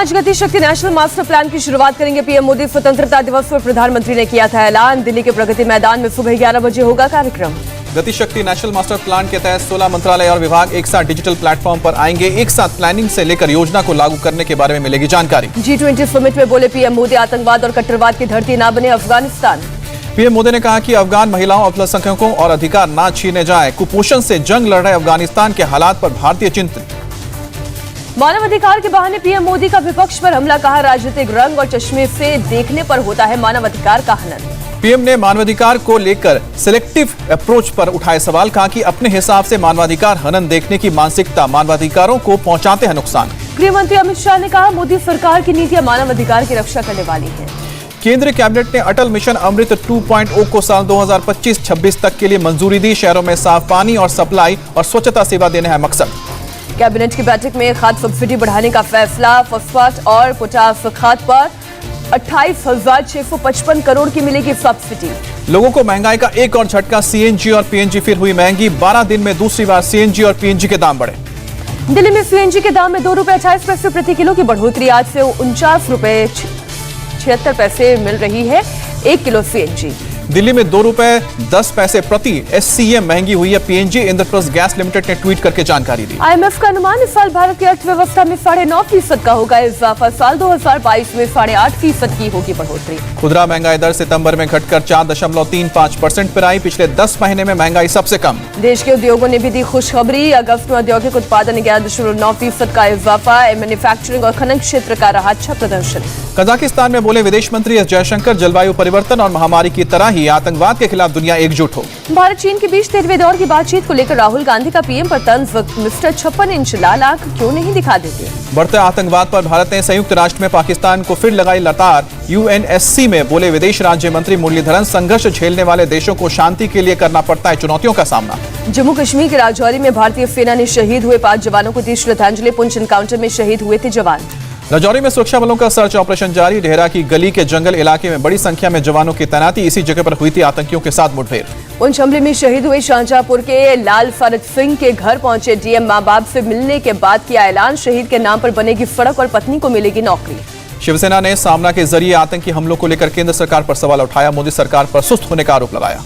आज गति शक्ति नेशनल मास्टर प्लान की शुरुआत करेंगे पीएम मोदी। स्वतंत्रता दिवस पर प्रधानमंत्री ने किया था ऐलान। दिल्ली के प्रगति मैदान में सुबह 11 बजे होगा कार्यक्रम। गति शक्ति नेशनल मास्टर प्लान के तहत 16 मंत्रालय और विभाग एक साथ डिजिटल प्लेटफॉर्म पर आएंगे। एक साथ प्लानिंग से लेकर योजना को लागू करने के बारे में मिलेगी जानकारी। G20 समिट में बोले पीएम मोदी, आतंकवाद और कट्टरवाद की धरती न बने अफगानिस्तान। पीएम मोदी ने कहा कि अफगान महिलाओं, अल्पसंख्यकों और अधिकार न छीने जाए। कुपोषण से जंग लड़ रहे अफगानिस्तान के हालात पर भारतीय चिंतित। मानवाधिकार के बहाने पीएम मोदी का विपक्ष पर हमला, कहा राजनीतिक रंग और चश्मे से देखने पर होता है मानवाधिकार का हनन। पीएम ने मानवाधिकार को लेकर सिलेक्टिव अप्रोच पर उठाए सवाल, कहा कि अपने हिसाब से मानवाधिकार हनन देखने की मानसिकता मानवाधिकारों को पहुंचाते हैं नुकसान। गृह मंत्री अमित शाह ने कहा मोदी सरकार की नीतियां मानवाधिकार की रक्षा करने वाली है। केंद्रीय कैबिनेट ने अटल मिशन अमृत 2.0 को साल 2025-26 तक के लिए मंजूरी दी। शहरों में साफ पानी और सप्लाई और स्वच्छता सेवा देने है मकसद। कैबिनेट की बैठक में खाद सब्सिडी बढ़ाने का फैसला। फॉस्फेट और पोटाश खाद पर 28,655 करोड़ की मिलेगी सब्सिडी। लोगों को महंगाई का एक और झटका। सीएनजी और पीएनजी फिर हुई महंगी। 12 दिन में दूसरी बार सीएनजी और पीएनजी के दाम बढ़े। दिल्ली में सीएनजी के दाम में ₹2.28 प्रति किलो की बढ़ोतरी। आज से ₹49.76 मिल रही है 1 किलो सीएनजी। दिल्ली में ₹2.10 प्रति SCM महंगी हुई है पीएनजी। इंद्रप्रस्थ गैस लिमिटेड ने ट्वीट करके जानकारी दी। IMF का अनुमान इस साल भारत की अर्थव्यवस्था में 9.5% का होगा इजाफा। साल 2022 में 8.5% की होगी बढ़ोतरी। खुदरा महंगाई दर सितंबर में घटकर 4.35% पर आई। पिछले 10 महीने में महंगाई सबसे कम। देश के उद्योगों ने भी दी खुशखबरी। अगस्त में औद्योगिक उत्पादन 11.9% का इजाफा। मैन्युफैक्चरिंग और खनन क्षेत्र का रहा अच्छा प्रदर्शन। कजाकिस्तान में बोले विदेश मंत्री एस जयशंकर, जलवायु परिवर्तन और महामारी की तरह ही आतंकवाद के खिलाफ दुनिया एकजुट हो। भारत चीन के बीच 13वें दौर की बातचीत को लेकर राहुल गांधी का पीएम पर तंज। मिस्टर 56 इंच लाल आंख क्यों नहीं दिखा देते। बढ़ते आतंकवाद पर भारत ने संयुक्त राष्ट्र में पाकिस्तान को फिर लगाई लतार। UNSC में बोले विदेश राज्य मंत्री मुरलीधरन, संघर्ष झेलने वाले देशों को शांति के लिए करना पड़ता है चुनौतियों का सामना। जम्मू कश्मीर के राजौरी में भारतीय सेना ने शहीद हुए 5 जवानों को दी श्रद्धांजलि। पुंछ एनकाउंटर में शहीद हुए थे जवान। राजौरी में सुरक्षा बलों का सर्च ऑपरेशन जारी। ढेरा की गली के जंगल इलाके में बड़ी संख्या में जवानों की तैनाती। इसी जगह पर हुई थी आतंकियों के साथ मुठभेड़। पुंछ हमले में शहीद हुए शाहजहांपुर के लाल फरद सिंह के घर पहुंचे डीएम। मां बाप से मिलने के बाद किया ऐलान। शहीद के नाम पर बनेगी सड़क और पत्नी को मिलेगी नौकरी। शिवसेना ने सामना के जरिए आतंकी हमलों को लेकर केंद्र सरकार पर सवाल उठाया। मोदी सरकार पर सुस्त होने का आरोप लगाया।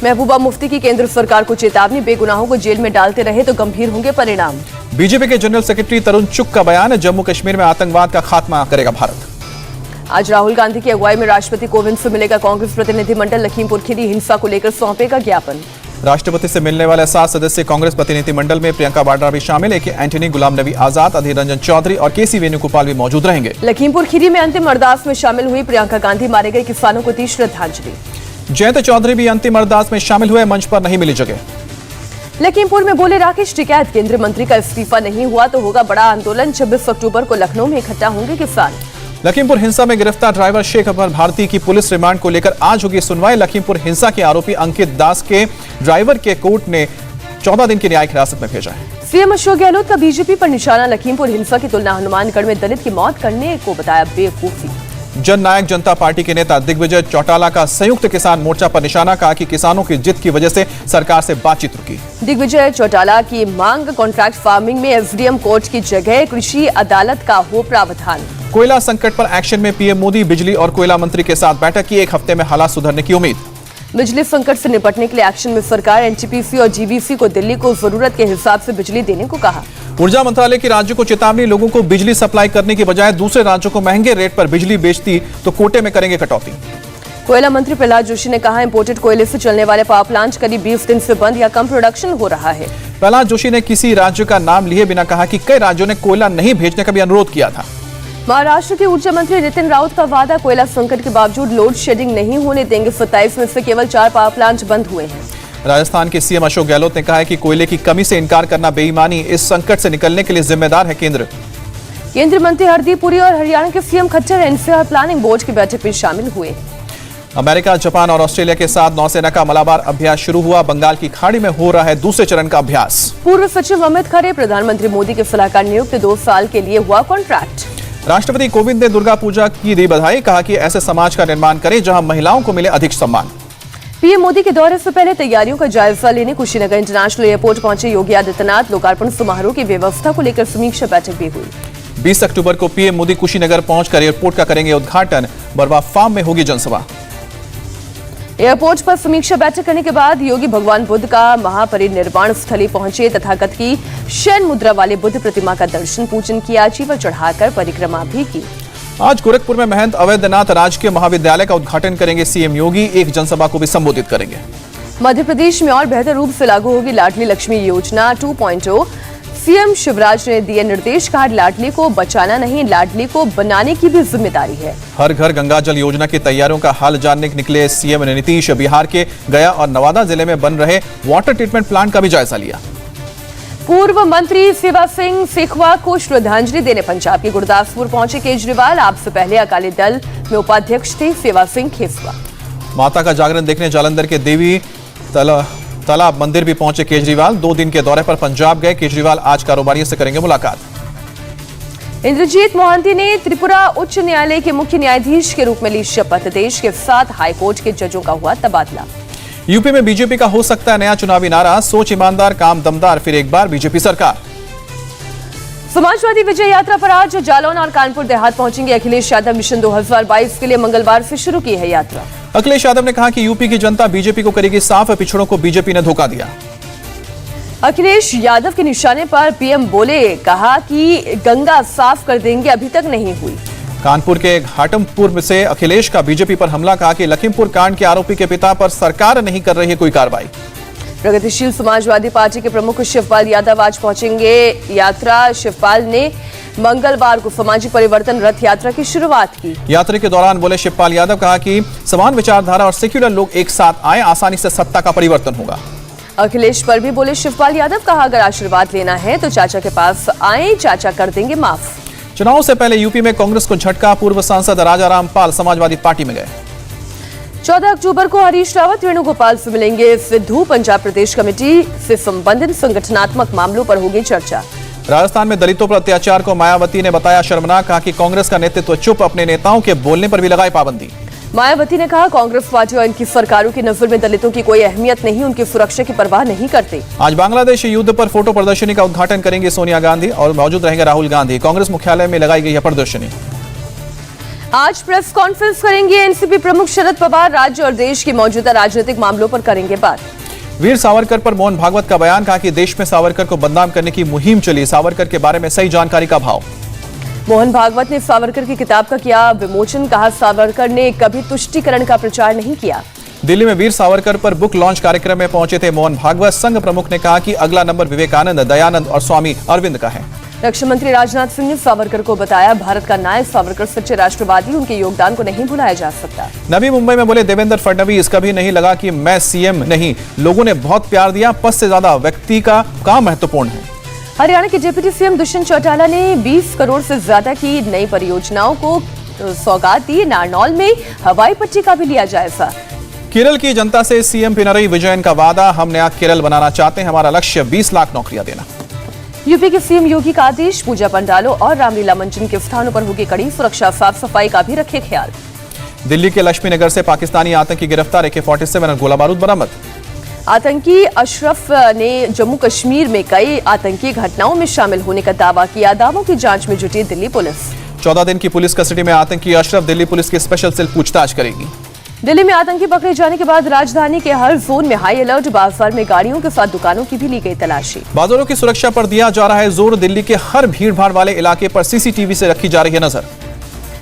महबूबा मुफ्ती की केंद्र सरकार को चेतावनी, बेगुनाहों को जेल में डालते रहे तो गंभीर होंगे परिणाम। बीजेपी के जनरल सेक्रेटरी तरुण चुग का बयान, जम्मू कश्मीर में आतंकवाद का खात्मा करेगा भारत। आज राहुल गांधी की अगुवाई में राष्ट्रपति कोविंद से मिलेगा कांग्रेस प्रतिनिधिमंडल। लखीमपुर खीरी हिंसा को लेकर सौंपेगा ज्ञापन। राष्ट्रपति से मिलने वाले 7 सदस्यीय कांग्रेस प्रतिनिधिमंडल में प्रियंका वाड्रा भी शामिल है कि एंटनी, गुलाम नबी आजाद, अधीर रंजन चौधरी और KC वेणुगोपाल भी मौजूद रहेंगे। लखीमपुर खीरी में अंतिम अरदास में शामिल हुई प्रियंका गांधी। मारे गए किसानों को दी श्रद्धांजलि। जयंत चौधरी भी अंतिम अरदास में शामिल हुए। मंच पर नहीं मिली जगह। लखीमपुर में बोले राकेश टिकैत, केंद्रीय मंत्री का इस्तीफा नहीं हुआ तो होगा बड़ा आंदोलन। 26 अक्टूबर को लखनऊ में इकट्ठा होंगे किसान। लखीमपुर हिंसा में गिरफ्तार ड्राइवर शेख अकबर भारती की पुलिस रिमांड को लेकर आज होगी सुनवाई। लखीमपुर हिंसा के आरोपी अंकित दास के ड्राइवर के कोर्ट ने 14 दिन की न्यायिक हिरासत में भेजा है। सीएम अशोक गहलोत का बीजेपी पर निशाना। लखीमपुर हिंसा की तुलना हनुमानगढ़ में दलित की मौत करने को बताया बेवकूफी। जननायक जनता पार्टी के नेता दिग्विजय चौटाला का संयुक्त किसान मोर्चा पर निशाना, कहा कि किसानों की जिद की वजह से सरकार से बातचीत रुकी। दिग्विजय चौटाला की मांग, कॉन्ट्रैक्ट फार्मिंग में SDM कोर्ट की जगह कृषि अदालत का हो प्रावधान। कोयला संकट पर एक्शन में पीएम मोदी, बिजली और कोयला मंत्री के साथ बैठक की। 1 हफ्ते में हालात सुधरने की उम्मीद। बिजली संकट से निपटने के लिए एक्शन में सरकार। NTPC और GVC को दिल्ली को जरूरत के हिसाब से बिजली देने को कहा। ऊर्जा मंत्रालय की राज्यों को चेतावनी, लोगों को बिजली सप्लाई करने की बजाय दूसरे राज्यों को महंगे रेट पर बिजली बेचती तो कोटे में करेंगे कटौती। कोयला मंत्री प्रहलाद जोशी ने कहा इंपोर्टेड कोयले से चलने वाले पावर प्लांट करीब 20 दिन से बंद या कम प्रोडक्शन हो रहा है। प्रहलाद जोशी ने किसी राज्य का नाम लिए बिना कहा कि कई राज्यों ने कोयला नहीं भेजने का भी अनुरोध किया था। महाराष्ट्र के ऊर्जा मंत्री नितिन राउत का वादा, कोयला संकट के बावजूद लोड शेडिंग नहीं होने देंगे। 27 में से केवल 4 पावर प्लांट बंद हुए हैं। राजस्थान के सीएम अशोक गहलोत ने कहा है कि कोयले की कमी से इनकार करना बेईमानी। इस संकट से निकलने के लिए जिम्मेदार है केंद्र। केंद्रीय मंत्री हरदीप पुरी और हरियाणा के CM Khattar NCR planning board की बैठक में शामिल हुए। अमेरिका, जापान और ऑस्ट्रेलिया के साथ नौसेना का मलाबार अभ्यास शुरू हुआ। बंगाल की खाड़ी में हो रहा है दूसरे चरण का अभ्यास। पूर्व सचिव अमित खरे प्रधानमंत्री मोदी के सलाहकार नियुक्त। 2 साल के लिए हुआ कॉन्ट्रैक्ट। राष्ट्रपति कोविंद ने दुर्गा पूजा की दी बधाई, कहा कि ऐसे समाज का निर्माण करें जहां महिलाओं को मिले अधिक सम्मान। पीएम मोदी के दौरे से पहले तैयारियों का जायजा लेने कुशीनगर इंटरनेशनल एयरपोर्ट पहुंचे योगी आदित्यनाथ। लोकार्पण समारोह की व्यवस्था को लेकर समीक्षा बैठक भी हुई। 20 अक्टूबर को पीएम मोदी कुशीनगर पहुंचकर एयरपोर्ट का करेंगे उद्घाटन। बरवा फार्म में होगी जनसभा। एयरपोर्ट पर समीक्षा बैठक करने के बाद योगी भगवान बुद्ध का महापरिनिर्वाण स्थली पहुंचे। तथागत की शयन मुद्रा वाले बुद्ध प्रतिमा का दर्शन पूजन किया। जीवर चढ़ाकर परिक्रमा भी की। आज गोरखपुर में महंत अवैधनाथ राजकीय महाविद्यालय का उद्घाटन करेंगे सीएम योगी। एक जनसभा को भी संबोधित करेंगे। मध्य प्रदेश में और बेहतर रूप से लागू होगी लाडली लक्ष्मी योजना 2.0। सीएम शिवराज ने दिए निर्देश। कहा लाडली को बचाना नहीं, लाडली को बनाने की भी जिम्मेदारी है। हर घर गंगा जल योजना की तैयारियों का हाल जानने निकले सीएम नीतीश। बिहार के गया और नवादा जिले में बन रहे वाटर ट्रीटमेंट प्लांट का भी जायजा लिया। पूर्व मंत्री सेवा सिंह सेखवा को श्रद्धांजलि देने पंजाब के गुरदासपुर पहुंचे केजरीवाल। आपसे पहले अकाली दल में उपाध्यक्ष थे सेवा सिंह खेसवा। माता का जागरण देखने जालंधर के देवी तालाब मंदिर भी पहुंचे केजरीवाल। 2 दिन के दौरे पर पंजाब गए केजरीवाल। आज कारोबारियों से करेंगे मुलाकात। इंद्रजीत मोहंती ने त्रिपुरा उच्च न्यायालय के मुख्य न्यायाधीश के रूप में ली शपथ। देश के 7 हाईकोर्ट के जजों का हुआ तबादला। यूपी में बीजेपी का हो सकता है नया चुनावी नारा। सोच ईमानदार, काम दमदार, फिर एक बार बीजेपी सरकार। समाजवादी विजय यात्रा पर आज जालौन और कानपुर देहात पहुंचेंगे अखिलेश यादव। मिशन 2022 के लिए मंगलवार से शुरू की है यात्रा। अखिलेश यादव ने कहा कि यूपी की जनता बीजेपी को करेगी साफ। पिछड़ों को बीजेपी ने धोखा दिया। अखिलेश यादव के निशाने पर पीएम बोले। कहा कि गंगा साफ कर देंगे, अभी तक नहीं हुई। कानपुर के घाटमपुर से अखिलेश का बीजेपी पर हमला। कहा कि लखीमपुर कांड के आरोपी के पिता पर सरकार नहीं कर रही है कोई कार्रवाई। प्रगतिशील समाजवादी पार्टी के प्रमुख शिवपाल यादव आज पहुंचेंगे यात्रा। शिवपाल ने मंगलवार को सामाजिक परिवर्तन रथ यात्रा की शुरुआत की। यात्रा के दौरान बोले शिवपाल यादव। कहा कि समान विचारधारा और सेक्युलर लोग एक साथ आए, आसानी से सत्ता का परिवर्तन होगा। अखिलेश पर भी बोले शिवपाल यादव। कहा अगर आशीर्वाद लेना है तो चाचा के पास आए, चाचा कर देंगे माफ। चुनाव से पहले यूपी में कांग्रेस को झटका। पूर्व सांसद राजा रामपाल समाजवादी पार्टी में गए। 14 अक्टूबर को हरीश रावत वेणुगोपाल से मिलेंगे। सिद्धू पंजाब प्रदेश कमेटी से संबंधित संगठनात्मक मामलों पर होगी चर्चा। राजस्थान में दलितों पर अत्याचार को मायावती ने बताया शर्मनाक। कहा कि कांग्रेस का नेतृत्व चुप, अपने नेताओं के बोलने पर भी लगाई पाबंदी। मायावती ने कहा कांग्रेस पार्टी और इनकी सरकारों की नजर में दलितों की कोई अहमियत नहीं, उनकी सुरक्षा की परवाह नहीं करते। आज बांग्लादेश युद्ध पर फोटो प्रदर्शनी का उद्घाटन करेंगे सोनिया गांधी और मौजूद रहेंगे राहुल गांधी। कांग्रेस मुख्यालय में लगाई गई है प्रदर्शनी। आज प्रेस कॉन्फ्रेंस करेंगे एनसीपी प्रमुख शरद पवार। राज्य और देश की मौजूदा राजनीतिक मामलों पर करेंगे बात। वीर सावरकर पर मोहन भागवत का बयान। कहा कि देश में सावरकर को बदनाम करने की मुहिम चली। सावरकर के बारे में सही जानकारी का अभाव। मोहन भागवत ने सावरकर की किताब का किया विमोचन। कहा सावरकर ने कभी तुष्टीकरण का प्रचार नहीं किया। दिल्ली में वीर सावरकर पर बुक लॉन्च कार्यक्रम में पहुंचे थे मोहन भागवत। संघ प्रमुख ने कहा कि अगला नंबर विवेकानंद, दयानंद और स्वामी अरविंद का है। रक्षा मंत्री राजनाथ सिंह ने सावरकर को बताया भारत का नायक। सावरकर सच्चे राष्ट्रवादी, उनके योगदान को नहीं भुलाया जा सकता। नवी मुंबई में बोले देवेंद्र फडणवीस। कभी नहीं लगा कि मैं सीएम नहीं, लोगों ने बहुत प्यार दिया। पद से ज्यादा व्यक्ति का काम महत्वपूर्ण है। हरियाणा के डिप्टी सीएम दुष्यंत चौटाला ने 20 करोड़ से ज्यादा की नई परियोजनाओं को सौगात दी। नारनौल में हवाई पट्टी का भी लिया जायजा। केरल की जनता से सीएम पिनरई विजयन का वादा। हम नया केरल बनाना चाहते हैं, हमारा लक्ष्य 20 लाख नौकरियां देना। यूपी के सीएम योगी का आदेश। पूजा पंडालों और रामलीला मंचन के स्थानों पर होगी कड़ी सुरक्षा। साफ सफाई का भी रखे ख्याल। दिल्ली के लक्ष्मी नगर से पाकिस्तानी आतंकी गिरफ्तार। AK-47 और गोला बारूद बरामद। आतंकी अशरफ ने जम्मू कश्मीर में कई आतंकी घटनाओं में शामिल होने का दावा किया। दावों की जांच में जुटी दिल्ली पुलिस। 14 दिन की पुलिस कस्टडी में आतंकी अशरफ। दिल्ली पुलिस की स्पेशल सेल पूछताछ करेगी। दिल्ली में आतंकी पकड़े जाने के बाद राजधानी के हर जोन में हाई अलर्ट। बाजार में गाड़ियों के साथ दुकानों की भी ली गई तलाशी। बाजारों की सुरक्षा पर दिया जा रहा है जोर। दिल्ली के हर भीड़ भाड़ वाले इलाके पर सीसीटीवी से रखी जा रही है नजर।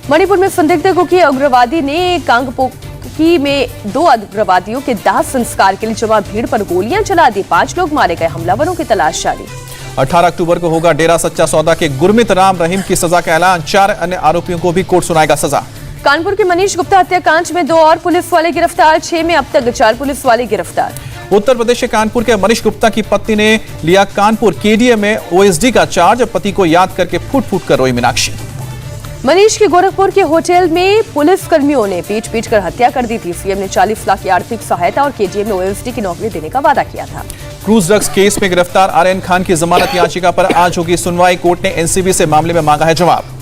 मणिपुर में संदिग्ध कुकी उग्रवादी ने कांगपोकी में 2 उग्रवादियों के दाह संस्कार के लिए जमा भीड़ पर गोलियां चला दी। 5 लोग मारे गए। हमलावरों की तलाश जारी। 18 अक्टूबर को होगा डेरा सच्चा सौदा के गुरमीत राम रहीम की सजा का ऐलान। 4 अन्य आरोपियों को भी कोर्ट सुनाएगा सजा। कानपुर के मनीष गुप्ता हत्याकांड में 2 और पुलिस वाले गिरफ्तार। 6 में अब तक 4 पुलिस वाले गिरफ्तार। उत्तर प्रदेश के कानपुर के मनीष गुप्ता की पत्नी ने लिया कानपुर KDM में OSD का चार्ज। पति को याद करके फूट फूट कर रोई मीनाक्षी। मनीष के गोरखपुर के होटल में पुलिस कर्मियों ने पीट कर हत्या कर दी थी। सीएम ने 40 लाख की आर्थिक सहायता और KDM में OSD की नौकरी देने का वादा किया था। क्रूज ड्रग्स केस में गिरफ्तार आर्यन खान की जमानत याचिका पर आज होगी सुनवाई। कोर्ट ने NCB से मामले में मांगा है जवाब।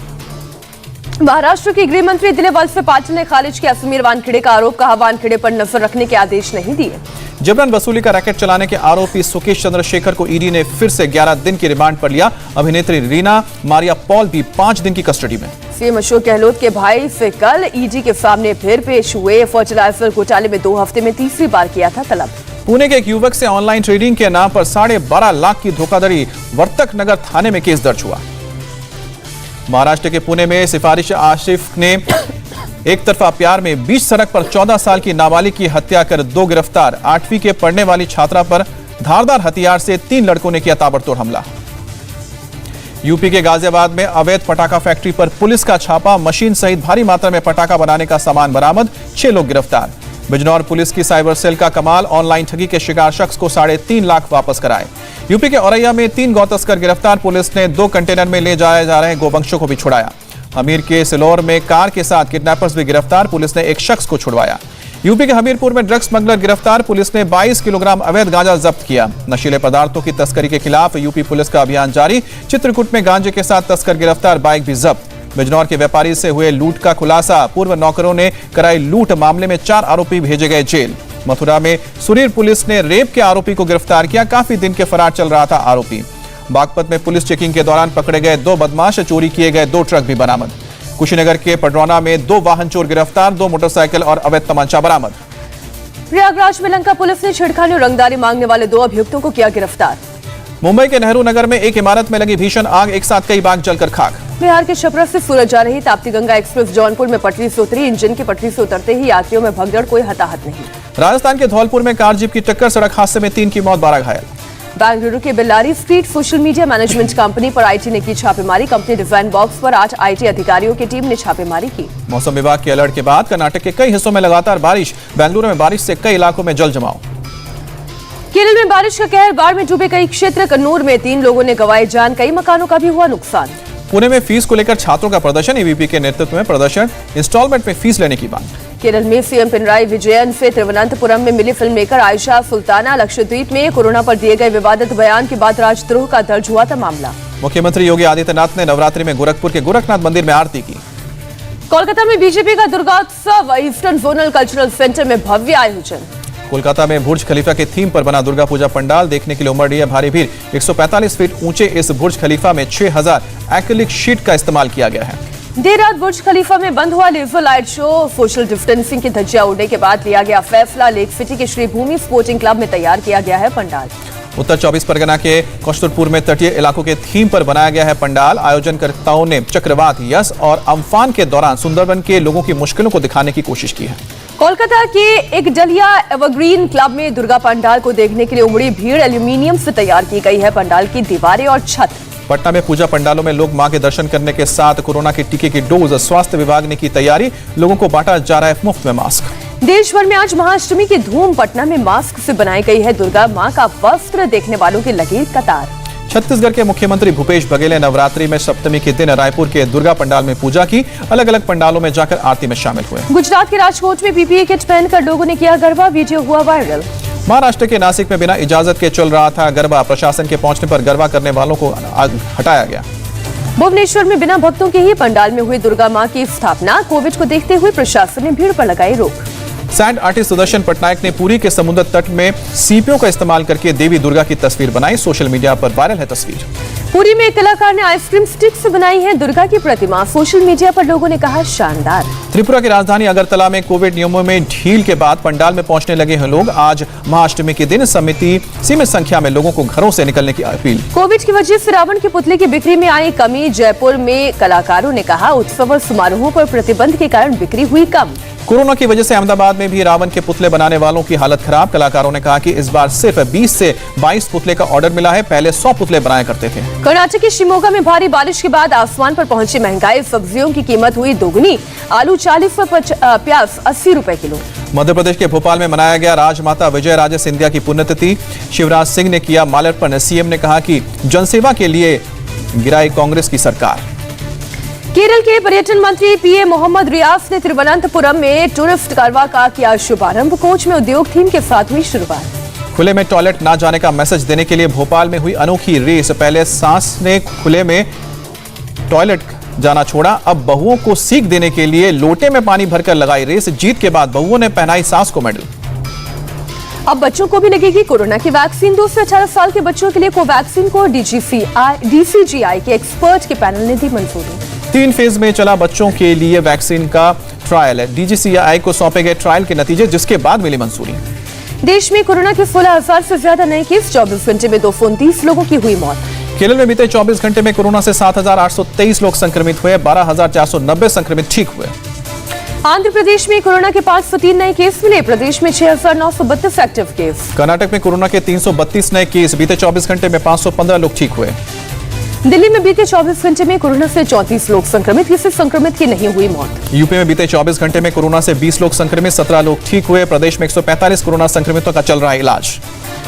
महाराष्ट्र के गृह मंत्री दिलीप वळसे पाटील ने खारिज किया समीर वानखेड़े का आरोप। कहा वानखेड़े पर नजर रखने के आदेश नहीं दिए। जबरन वसूली का रैकेट चलाने के आरोपी सुकेश चंद्रशेखर को ईडी ने फिर से 11 दिन की रिमांड पर लिया। अभिनेत्री रीना मारिया पॉल भी 5 दिन की कस्टडी में। सीएम अशोक गहलोत के भाई से कल ईडी के सामने फिर पेश हुए। फर्टिलाइजर घोटाले में 2 हफ्ते में तीसरी बार किया था तलब। पुणे के एक युवक से ऑनलाइन ट्रेडिंग के नाम पर 12.5 लाख की धोखाधड़ी, वर्तक नगर थाने में केस दर्ज हुआ। महाराष्ट्र के पुणे में सिफारिश आशिफ ने एक तरफा प्यार में 20 सड़क पर 14 साल की नाबालिग की हत्या कर 2 गिरफ्तार। 8वीं के पढ़ने वाली छात्रा पर धारदार हथियार से 3 लड़कों ने किया ताबड़तोड़ हमला। यूपी के गाजियाबाद में अवैध पटाखा फैक्ट्री पर पुलिस का छापा, मशीन सहित भारी मात्रा में पटाखा बनाने का सामान बरामद, 6 लोग गिरफ्तार। बिजनौर पुलिस की साइबर सेल का कमाल, ऑनलाइन ठगी के शिकार शख्स को 3.5 लाख वापस कराए। यूपी के औरैया में 3 गौ तस्कर गिरफ्तार, पुलिस ने 2 कंटेनर में ले जाए जा रहे गोवंशों को भी छुड़ाया। हमीर के सिलौर में कार के साथ किडनैपर्स भी गिरफ्तार, पुलिस ने एक शख्स को छुड़वाया। यूपी के हमीरपुर में ड्रग्स स्मगलर गिरफ्तार, पुलिस ने 22 किलोग्राम अवैध गांजा जब्त किया। नशीले पदार्थों की तस्करी के खिलाफ यूपी पुलिस का अभियान जारी, चित्रकूट में गांजे के साथ तस्कर गिरफ्तार, बाइक भी जब्त। बिजनौर के व्यापारी से हुए लूट का खुलासा, पूर्व नौकरों ने कराई लूट, मामले में 4 आरोपी भेजे गए जेल। मथुरा में सुरीर पुलिस ने रेप के आरोपी को गिरफ्तार किया, काफी दिन के फरार चल रहा था आरोपी। बागपत में पुलिस चेकिंग के दौरान पकड़े गए 2 बदमाश, चोरी किए गए 2 ट्रक भी बरामद। कुशीनगर के पडरौना में 2 वाहन चोर गिरफ्तार, 2 मोटरसाइकिल और अवैध तमंचा बरामद। प्रयागराज में लंका पुलिस ने छेड़खानी और रंगदारी मांगने वाले 2 अभियुक्तों को किया गिरफ्तार। मुंबई के नेहरू नगर में एक इमारत में लगी भीषण आग, एक साथ कई बाग जलकर खाक। बिहार के छपरा से सूरत जा रही ताप्ती गंगा एक्सप्रेस जौनपुर में पटरी से उतरी, इंजन की पटरी से उतरते ही यात्रियों में भगदड़, कोई हताहत नहीं। राजस्थान के धौलपुर में कार जीप की टक्कर, सड़क हादसे में 3 की मौत, 12 घायल। बेंगलुरु के Bellary street social media management company पर आईटी ने की छापेमारी, कंपनी डिजाइन बॉक्स पर 8 आईटी अधिकारियों की टीम ने छापेमारी की। मौसम विभाग के अलर्ट के बाद कर्नाटक के कई हिस्सों में लगातार बारिश, बेंगलुरु में बारिश से कई इलाकों में जल जमाव। केरल में बारिश का कहर, बाढ़ में डूबे कई क्षेत्र, कन्नूर में 3 लोगों ने गंवाई जान, कई मकानों का भी हुआ नुकसान। पुणे में फीस को लेकर छात्रों का प्रदर्शन, एबीवीपी के नेतृत्व में प्रदर्शन, इंस्टॉलमेंट में फीस लेने की मांग। केरल में सीएम पिनराई विजयन से तिरुवनंतपुरम में मिली फिल्म मेकर आयशा सुल्ताना। लक्षद्वीप में कोरोना पर दिए गए विवादित बयान के बाद राजद्रोह का दर्ज हुआ था मामला। मुख्यमंत्री योगी आदित्यनाथ ने नवरात्रि में गोरखपुर के गोरखनाथ मंदिर में आरती की। कोलकाता में बीजेपी का दुर्गोत्सव, ईस्टर्न जोनल कल्चरल सेंटर में भव्य आयोजन। कोलकाता में बुर्ज खलीफा के थीम पर बना दुर्गा पूजा पंडाल देखने के लिए उमड़ रही है भारी भीड़। 145 फीट ऊंचे इस बुर्ज खलीफा में 6000 एक्रिलिक शीट का इस्तेमाल किया गया है। देर रात बुर्ज खलीफा में बंद हुआ laser light show, social distancing की धज्जियां उड़ने के बाद लिया गया फैसला। लेक सिटी के श्री भूमि स्पोर्टिंग क्लब में तैयार किया गया है पंडाल। उत्तर 24 परगना के कस्तूरपुर में तटीय इलाकों के थीम पर बनाया गया है पंडाल। आयोजनकर्ताओं ने चक्रवात, यस और अम्फान के दौरान सुंदरबन के लोगों की मुश्किलों को दिखाने की कोशिश की है। कोलकाता के एक डलिया एवरग्रीन क्लब में दुर्गा पंडाल को देखने के लिए उमड़ी भीड़, एल्यूमिनियम से तैयार की गई है पंडाल की दीवारें और छत। पटना में पूजा पंडालों में लोग मां के दर्शन करने के साथ कोरोना के टीके की डोज, स्वास्थ्य विभाग ने की तैयारी, लोगों को बांटा जा रहा है मुफ्त में मास्क। देश भर में आज महाअष्टमी की धूम, पटना में मास्क से बनाई गई है दुर्गा मां का वस्त्र, देखने वालों की लगी कतार। छत्तीसगढ़ के मुख्यमंत्री भूपेश बघेल ने नवरात्रि में सप्तमी के दिन रायपुर के दुर्गा पंडाल में पूजा की, अलग अलग पंडालों में जाकर आरती में शामिल हुए। गुजरात के राजकोट में पीपीई किट पहनकर लोगों ने किया गरबा, वीडियो हुआ वायरल। महाराष्ट्र के नासिक में बिना इजाजत के चल रहा था गरबा, प्रशासन के पहुंचने पर गरबा करने वालों को हटाया गया। भुवनेश्वर में बिना भक्तों के ही पंडाल में हुई दुर्गा मां की स्थापना, कोविड को देखते हुए प्रशासन ने भीड़ पर लगाई रोक। सैंड आर्टिस्ट सुदर्शन पटनायक ने पुरी के समुद्र तट में सीपियों का इस्तेमाल करके देवी दुर्गा की तस्वीर बनाई, सोशल मीडिया पर वायरल है तस्वीर। पुरी में एक कलाकार ने आइसक्रीम स्टिक से बनाई है दुर्गा की प्रतिमा, सोशल मीडिया पर लोगों ने कहा शानदार। त्रिपुरा की राजधानी अगरतला में कोविड नियमों में ढील के बाद पंडाल में पहुंचने लगे हैं लोग। आज महाअष्टमी के दिन समिति सीमित संख्या में लोगों को घरों से निकलने की अपील। कोविड की वजह से रावण के पुतले की बिक्री में आई कमी, जयपुर में कलाकारों ने कहा उत्सव और समारोहों पर प्रतिबंध के कारण बिक्री हुई कम। कोरोना की वजह से अहमदाबाद में भी रावण के पुतले बनाने वालों की हालत खराब। कलाकारों ने कहा कि इस बार सिर्फ 20 से 22 पुतले का ऑर्डर मिला है, पहले 100 पुतले बनाया करते थे। कर्नाटक के शिमोगा में भारी बारिश के बाद आसमान पर पहुंची महंगाई, सब्जियों की कीमत हुई दोगुनी, आलू 40 व प्याज 80 रुपए किलो। मध्य प्रदेश के भोपाल में मनाया गया राजमाता विजय राजे सिंधिया की पुण्यतिथि, शिवराज सिंह ने किया माल्यार्पण। सीएम ने कहा कि जनसेवा के लिए गिराई कांग्रेस की सरकार। केरल के पर्यटन मंत्री पीए मोहम्मद रियाज ने तिरुवनंतपुरम में टूरिस्ट कारवा का किया शुभारंभ, कोच में उद्योग थीम के साथ हुई शुरुआत। खुले में टॉयलेट ना जाने का मैसेज देने के लिए भोपाल में हुई अनोखी रेस, पहले सास ने खुले में टॉयलेट जाना छोड़ा, अब बहुओं को सीख देने के लिए लोटे में पानी भरकर लगाई रेस, जीत के बाद बहुओं ने पहनाई सास को मेडल। अब बच्चों को भी लगेगी कोरोना की वैक्सीन। 2 से 18 साल के बच्चों के लिए कोवैक्सीन को DCGI के एक्सपर्ट के पैनल ने दी मंजूरी। 3 फेज में चला बच्चों के लिए वैक्सीन का ट्रायल। DCGI को सौंपे गए ट्रायल के नतीजे, जिसके बाद मिली मंजूरी। देश में कोरोना के 16,000 से ज्यादा नए केस। 24 घंटे में 229 लोगों की हुई मौत। केरल में बीते 24 घंटे में कोरोना से 7,823 लोग संक्रमित हुए। 12,490 संक्रमित ठीक हुए। आंध्र प्रदेश में कोरोना के 503 नए केस मिले। प्रदेश में 6,932 एक्टिव केस। कर्नाटक में कोरोना के 332 नए केस। बीते 24 घंटे में 515 लोग ठीक हुए। दिल्ली में बीते 24 घंटे में कोरोना से 34 लोग संक्रमित। किसी संक्रमित की नहीं हुई मौत। यूपी में बीते 24 घंटे में कोरोना से 20 लोग संक्रमित। 17 लोग ठीक हुए। प्रदेश में 145 कोरोना संक्रमितों का चल रहा है इलाज।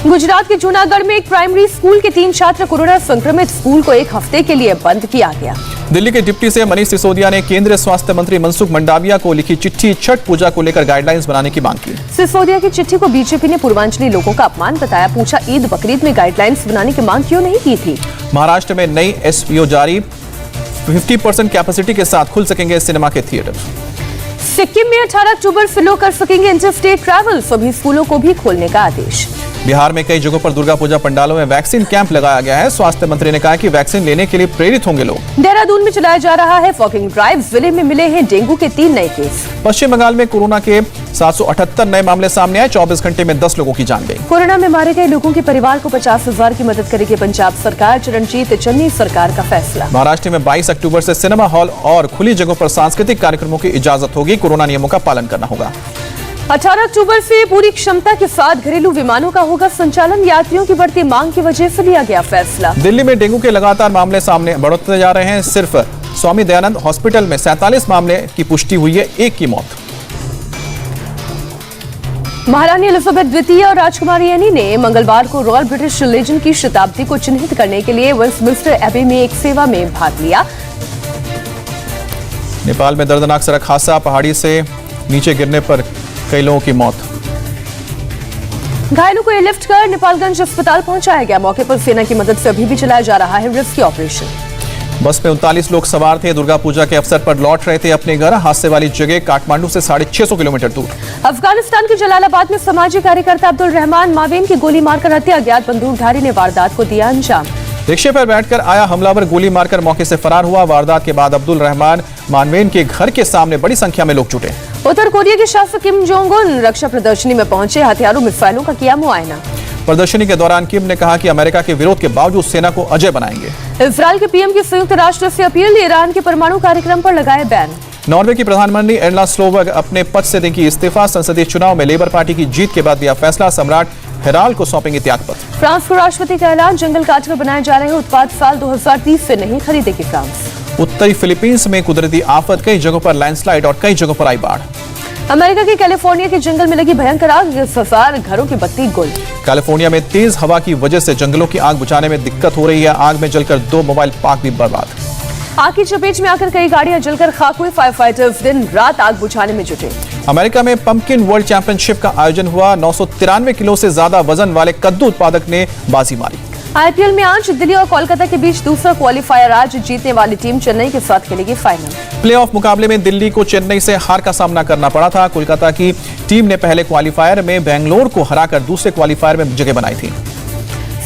गुजरात के जूनागढ़ में एक प्राइमरी स्कूल के 3 छात्र कोरोना संक्रमित। स्कूल को 1 हफ्ते के लिए बंद किया गया। दिल्ली के डिप्टी सीएम मनीष सिसोदिया ने केंद्रीय स्वास्थ्य मंत्री मनसुख मंडाविया को लिखी चिट्ठी छठ पूजा को लेकर गाइडलाइंस बनाने की मांग की। सिसोदिया की चिट्ठी को बीजेपी ने पूर्वांचली लोगों का अपमान बताया। पूछा, ईद बकरीद में गाइडलाइंस बनाने की मांग क्यों नहीं की थी। महाराष्ट्र में नई SPO जारी। 50% कैपेसिटी के साथ खुल सकेंगे सिनेमा के थिएटर। सिक्किम में 18 अक्टूबर से लोग कर सकेंगे इंटरस्टेट ट्रैवल। सभी स्कूलों को भी खोलने का आदेश। बिहार में कई जगहों पर दुर्गा पूजा पंडालों में वैक्सीन कैंप लगाया गया है। स्वास्थ्य मंत्री ने कहा कि वैक्सीन लेने के लिए प्रेरित होंगे लोग। देहरादून में चलाया जा रहा है वॉकिंग ड्राइव। जिले में मिले हैं डेंगू के 3 नए केस। पश्चिम बंगाल में कोरोना के 778 नए मामले सामने आए। 24 घंटे में 10 लोगों की जान गई। कोरोना में मारे गए लोगों के परिवार को 50,000 की मदद करेगी पंजाब सरकार। चरणजीत चन्नी सरकार का फैसला। महाराष्ट्र में 22 अक्टूबर से सिनेमा हॉल और खुली जगहों पर सांस्कृतिक कार्यक्रमों की इजाजत होगी। कोरोना नियमों का पालन करना होगा। 18 अक्टूबर से पूरी क्षमता के साथ घरेलू विमानों का होगा संचालन। यात्रियों की बढ़ती मांग की वजह से लिया गया फैसला। दिल्ली में डेंगू के लगातार मामले सामने बढ़ते जा रहे हैं। सिर्फ स्वामी दयानंद हॉस्पिटल में 47 मामले की पुष्टि हुई है। 1 की मौत। महारानी एलिजाबेथ द्वितीय और राजकुमारी एनी ने मंगलवार को रॉयल ब्रिटिश लीजन की शताब्दी को चिन्हित करने के लिए वेस्टमिंस्टर एबी में एक सेवा में भाग लिया। नेपाल में दर्दनाक सड़क हादसा। पहाड़ी से नीचे गिरने पर कई लोगों की मौत। घायलों को एयरलिफ्ट कर नेपालगंज अस्पताल पहुंचाया गया। मौके पर सेना की मदद से अभी भी चलाया जा रहा है रेस्क्यू ऑपरेशन। बस में 39 लोग सवार थे। दुर्गा पूजा के अवसर पर लौट रहे थे अपने घर। हादसे वाली जगह काठमांडू से 650 किलोमीटर दूर। अफगानिस्तान के जलालाबाद में समाजी कार्यकर्ता अब्दुल रहमान मावेन की गोली मारकर हत्या। अज्ञात बंदूकधारी ने वारदात को दिया अंजाम। रिक्शे पर बैठकर आया हमलावर गोली मारकर मौके से फरार हुआ। वारदात के बाद अब्दुल रहमान मानवेन के घर के सामने बड़ी संख्या में लोग जुटे। उत्तर कोरिया के शासक किम जोंग उन रक्षा प्रदर्शनी में पहुंचे। हथियारों मिसाइलों का किया मुआयना। प्रदर्शनी के दौरान किम ने कहा कि अमेरिका के विरोध के बावजूद सेना को अजय बनाएंगे। इजरायल के पीएम की संयुक्त राष्ट्र से अपील। ईरान के परमाणु कार्यक्रम पर लगाए बैन। नॉर्वे की प्रधानमंत्री एर्ना सोलबर्ग अपने पद से देंगी इस्तीफा। संसदीय चुनाव में लेबर पार्टी की जीत के बाद दिया फैसला। सम्राट हेराल्ड को सौंपेंगे त्यागपत्र। फ्रांस को राष्ट्रपति का ऐलान। जंगल काटकर बनाए जा रहे उत्पाद साल 2030 से नहीं खरीदेगी फ्रांस। उत्तरी फिलीपींस में कुदरती आफत। कई जगहों पर लैंडस्लाइड और कई जगहों पर आई बाढ़। अमेरिका के कैलिफोर्निया के जंगल में लगी भयंकर आग। 10,000 घरों की बत्ती गुल। कैलिफोर्निया में तेज हवा की वजह से जंगलों की आग बुझाने में दिक्कत हो रही है। आग में जलकर 2 मोबाइल पार्क भी बर्बाद। आग की चपेट में आकर कई गाड़ियां जलकर खाक हुई। फायर फाइटर्स दिन रात आग बुझाने में जुटे। अमेरिका में पंपकिन वर्ल्ड चैंपियनशिप का आयोजन हुआ। 993 किलो से ज्यादा वजन वाले कद्दू उत्पादक ने बाजी मारी। IPL में आज दिल्ली और कोलकाता के बीच दूसरा क्वालिफायर। आज जीतने वाली टीम चेन्नई के साथ खेलेगी फाइनल। प्लेऑफ मुकाबले में दिल्ली को चेन्नई से हार का सामना करना पड़ा था। कोलकाता की टीम ने पहले क्वालिफायर में बेंगलोर को हराकर दूसरे क्वालिफायर में जगह बनाई थी।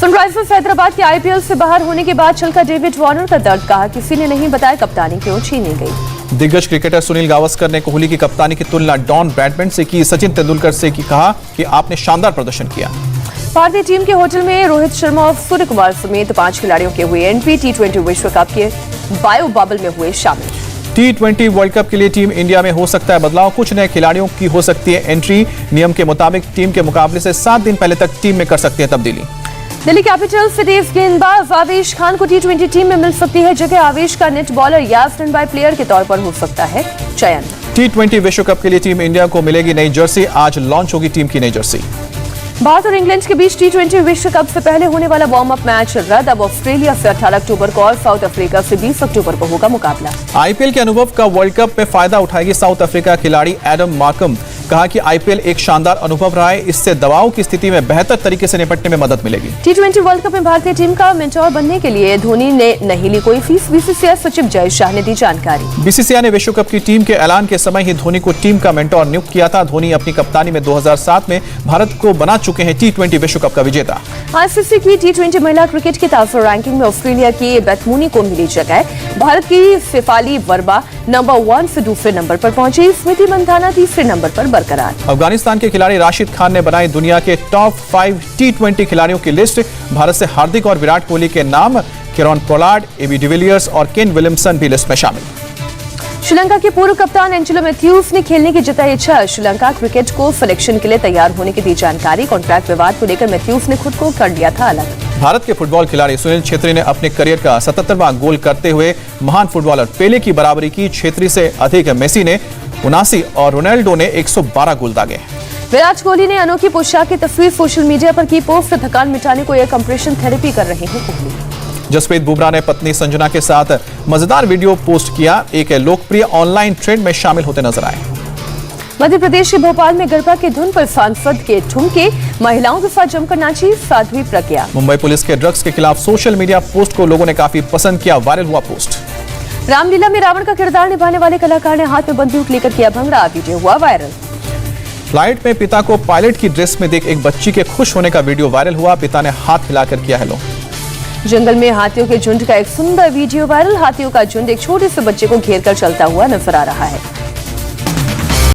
सनराइजर्स हैदराबाद के IPL से बाहर होने के बाद छलका डेविड वार्नर का दर्द। कहा, किसी ने नहीं बताया कप्तानी क्यों छीनी गई। दिग्गज क्रिकेटर सुनील गावस्कर ने कोहली की कप्तानी की तुलना डॉन ब्रैडमैन से की। सचिन तेंदुलकर से कहा कि आपने शानदार प्रदर्शन किया। भारतीय टीम के होटल में रोहित शर्मा और सूर्य कुमार समेत 5 खिलाड़ियों के हुए एंट्री। T20 विश्व कप के बायो बबल में हुए शामिल। T20 वर्ल्ड कप के लिए टीम इंडिया में हो सकता है बदलाव। कुछ नए खिलाड़ियों की हो सकती है एंट्री। नियम के मुताबिक टीम के मुकाबले से 7 दिन पहले तक टीम में कर सकती है तब्दीली। दिल्ली कैपिटल्स से तेज गेंदबाज आवेश खान को T20 टीम में मिल सकती है जगह। आवेश का नेट बॉलर या स्टैंड बाय प्लेयर के तौर पर हो सकता है चयन। T20 विश्व कप के लिए टीम इंडिया को मिलेगी नई जर्सी। आज लॉन्च होगी टीम की नई जर्सी। भारत और इंग्लैंड के बीच T20 विश्व कप से पहले होने वाला वार्म अप मैच रद्द। अब ऑस्ट्रेलिया से 18 अक्टूबर को और साउथ अफ्रीका से 20 अक्टूबर को होगा मुकाबला। IPL के अनुभव का वर्ल्ड कप में फायदा उठाएगी साउथ अफ्रीका खिलाड़ी एडम मार्कम। कहा कि आईपीएल एक शानदार अनुभव रहा है, इससे दबाव की स्थिति में बेहतर तरीके से निपटने में मदद मिलेगी। T20 वर्ल्ड कप में भारतीय टीम का मेंटोर बनने के लिए धोनी ने नहीं ली कोई फीस, बीसीसीआई सचिव जय शाह ने दी जानकारी। बीसीसीआई ने विश्व कप की टीम के ऐलान के समय ही धोनी को टीम का मेंटोर नियुक्त किया था। धोनी अपनी कप्तानी में 2007 में भारत को बना चुके हैं T20 विश्व कप का विजेता। आईसीसी की T20 महिला क्रिकेट की ताजा रैंकिंग में ऑस्ट्रेलिया की बेथ मूनी को मिली जगह। भारत की शेफाली वर्मा नंबर 1 से दूसरे नंबर पर पहुंची, स्मृति मंधाना तीसरे नंबर पर बरकरार। अफगानिस्तान के खिलाड़ी राशिद खान ने बनाई दुनिया के टॉप 5 T20 खिलाड़ियों की लिस्ट। भारत से हार्दिक और विराट कोहली के नाम, किरण पोलार्ड, एबी डिविलियर्स और केन विलियमसन भी लिस्ट में शामिल। श्रीलंका के पूर्व कप्तान एंजेलो मैथ्यूज ने खेलने की जताई इच्छा। श्रीलंका क्रिकेट को सिलेक्शन के लिए तैयार होने की दी जानकारी। कॉन्ट्रैक्ट विवाद को लेकर मैथ्यूज ने खुद को कर लिया था अलग। भारत के फुटबॉल खिलाड़ी सुनील छेत्री ने अपने करियर का 77वां गोल करते हुए महान फुटबॉलर पेले की बराबरी की। छेत्री से अधिक मेसी ने 79 और रोनाल्डो ने 112 गोल दागे। विराट कोहली ने अनोखी पोशाक की तस्वीर सोशल मीडिया पर की पोस्ट। थकान मिटाने को यह कंप्रेशन थेरेपी कर रहे हैं कोहली। जसप्रीत बुमराह ने पत्नी संजना के साथ मजेदार वीडियो पोस्ट किया। एक लोकप्रिय ऑनलाइन ट्रेंड में शामिल होते नजर आए। मध्य प्रदेश के भोपाल में गरबा के धुन पर सांसद के ठुमके, महिलाओं के साथ जमकर नाची साध्वी प्रज्ञा। मुंबई पुलिस के ड्रग्स के खिलाफ सोशल मीडिया पोस्ट को लोगों ने काफी पसंद किया, वायरल हुआ पोस्ट। रामलीला में रावण का किरदार निभाने वाले कलाकार ने हाथ में बंदूक लेकर किया भंगड़ा, वीडियो हुआ वायरल। फ्लाइट में पिता को पायलट की ड्रेस में देख एक बच्ची के खुश होने का वीडियो वायरल हुआ। पिता ने हाथ हिलाकर किया हेलो। जंगल में हाथियों के झुंड का एक सुंदर वीडियो वायरल। हाथियों का झुंड एक छोटे से बच्चे को घेर कर चलता हुआ नजर आ रहा है।